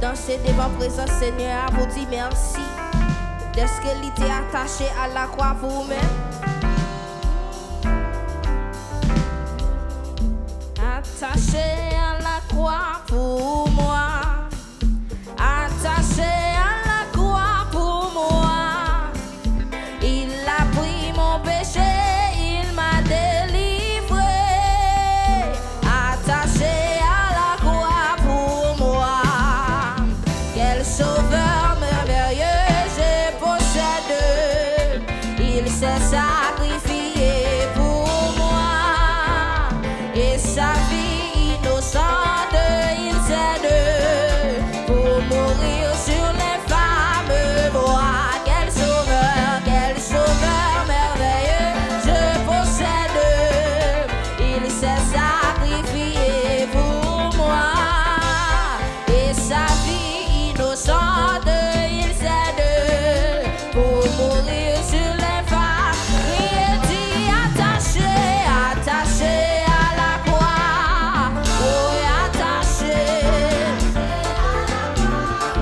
Danser devant présence Seigneur, vous dire merci. Est-ce qu'il était attaché à la croix pour vous-même? Attaché à la croix pour moi. Attaché à la croix pour moi. Il a pris mon péché, il m'a délivré. Attaché à la croix pour moi. Quel sauveur merveilleux je possède. Il s'est sacrifié pour moi. Et sa vie innocente, il s'aide pour mourir sur les fameux bois. Quel sauveur merveilleux je possède. Il s'est sacrifié pour moi. Et sa vie innocente, il s'aide pour mourir sur les femmes. Il dit attaché, attaché à la croix. Oui, attaché.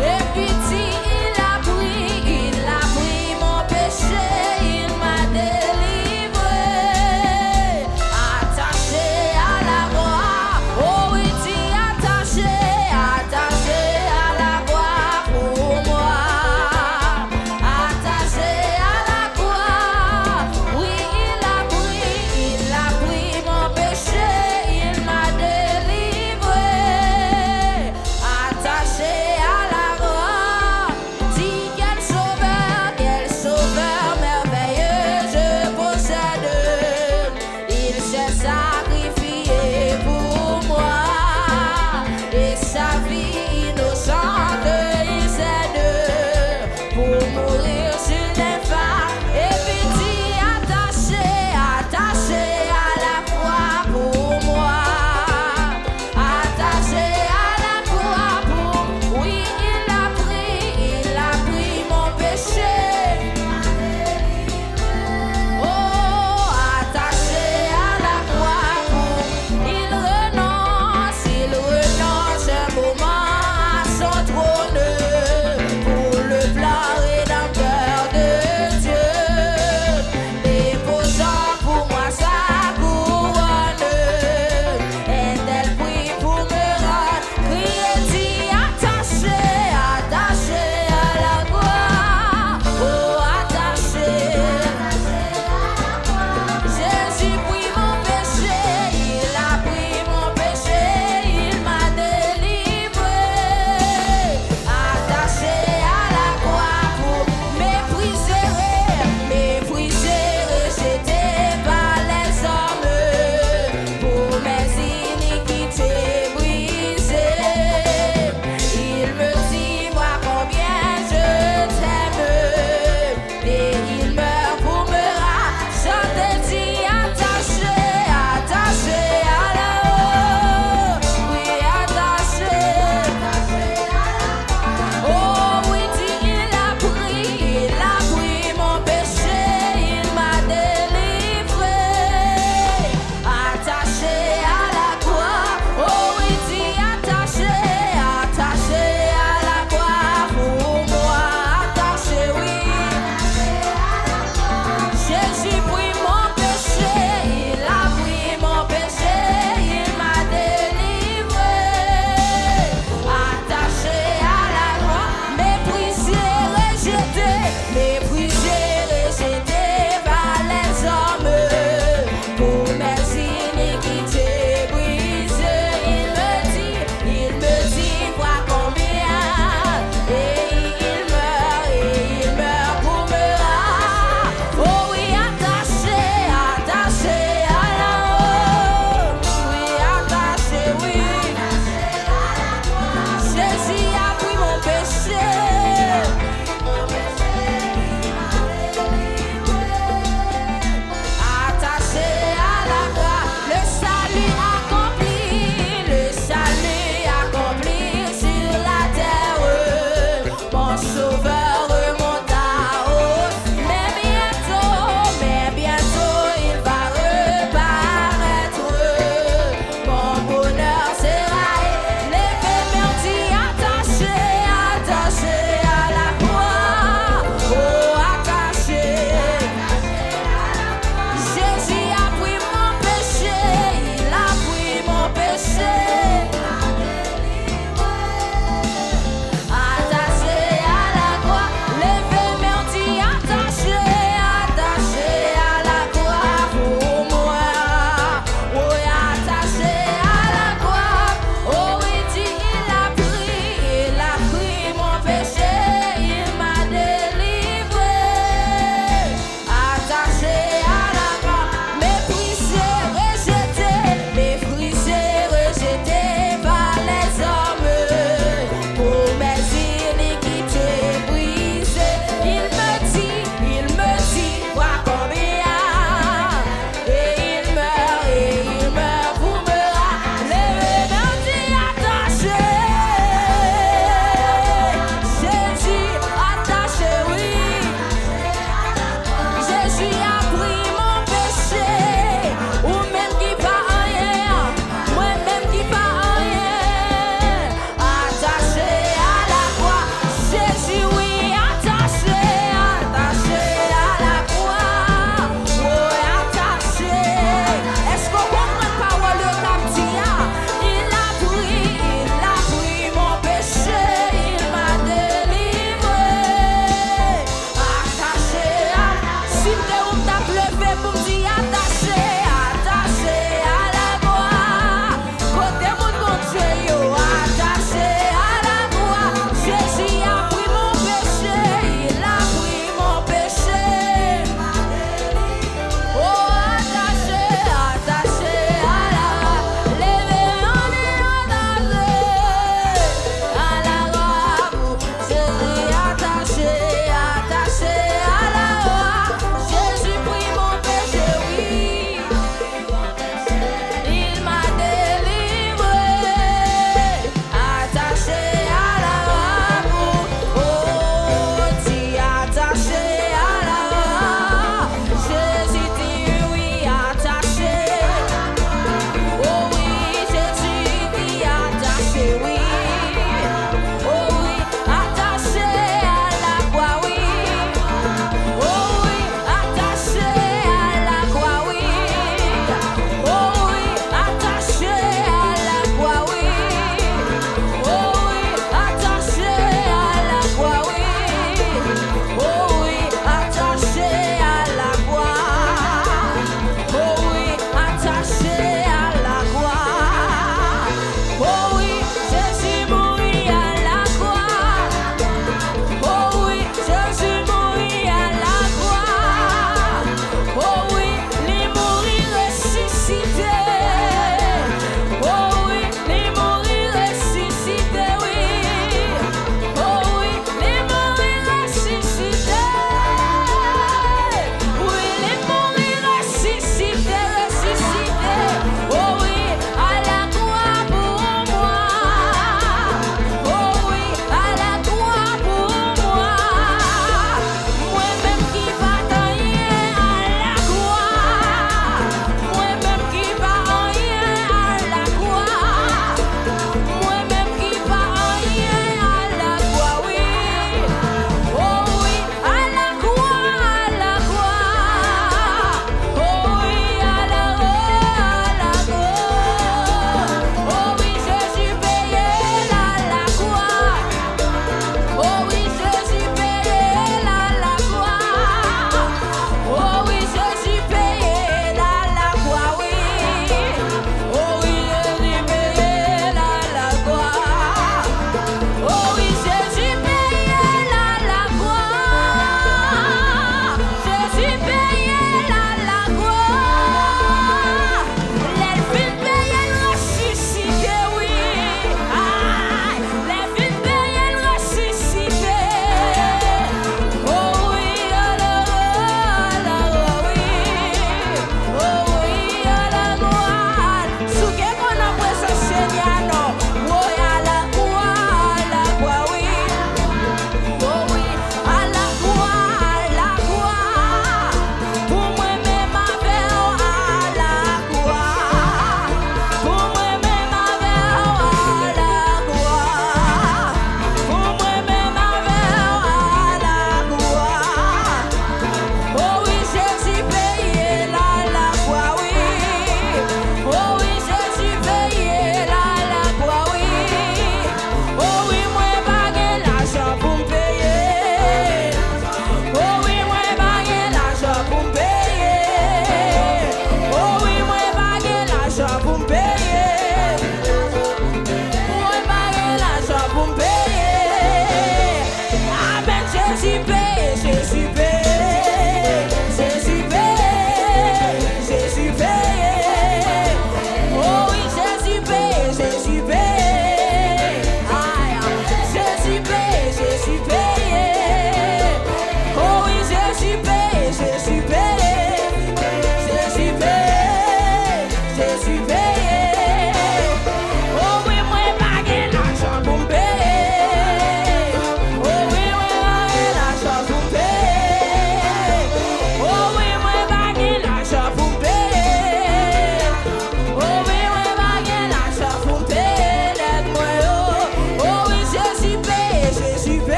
Et puis il a pris mon péché, il m'a délivré. Attaché à la croix. Oh oui, dit attaché, attaché à la croix pour moi. Attaché à la croix. Oui, il a pris mon péché, il m'a délivré. Attaché à la croix. Dis quel sauveur merveilleux je possède. Il s'est sacrifié pour moi. Et sa vie innocente, il s'aide pour mourir sur les femmes. Et puis dit attaché, attaché à la croix pour moi. Attaché à la croix pour. Oui, il a pris mon péché. Oh, attaché à la croix pour. Il renonce un moment à son trône pour le plan rédempteur de Dieu, déposant pour moi sa couronne. Est-elle pris pour me rendre? Criez, dit attaché, attaché à la croix. Oh, attaché. Jésus prit mon péché, il a pris mon péché, il m'a délivré. Attaché à la croix pour mépriser, jeté par les hommes, pour mes iniquités brisées. Il me dit moi combien je t'aime, et il meurt pour me racheter. Dit attaché, attaché à la haut. Oui, attaché. Oh oui, dit il a pris mon péché, il m'a délivré. Attaché à la croix. Oh oui, dit attaché, attaché à la croix pour moi. Attaché, oui. Jésus prit mon péché, il a pris mon péché, il m'a délivré. Attaché à la croix, méprisé, rejeté par les hommes, pour mes iniquités brisées. Il me dit, vois combien, et il meurt pour me racheter. Oh oui, attaché, attaché à la haut. Oui, attaché, oui. Jésus a pris mon péché. Attaché à la croix, le salut accompli sur la terre. Mon sauveur remonta haut, mais bientôt il va reparaître. Mon bonheur sera élevé, mais on dit attaché.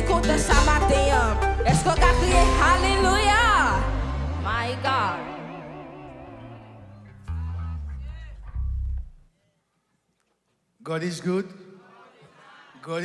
content ça matin? Est-ce qu'on a crié Alléluia? My God. God is good. God is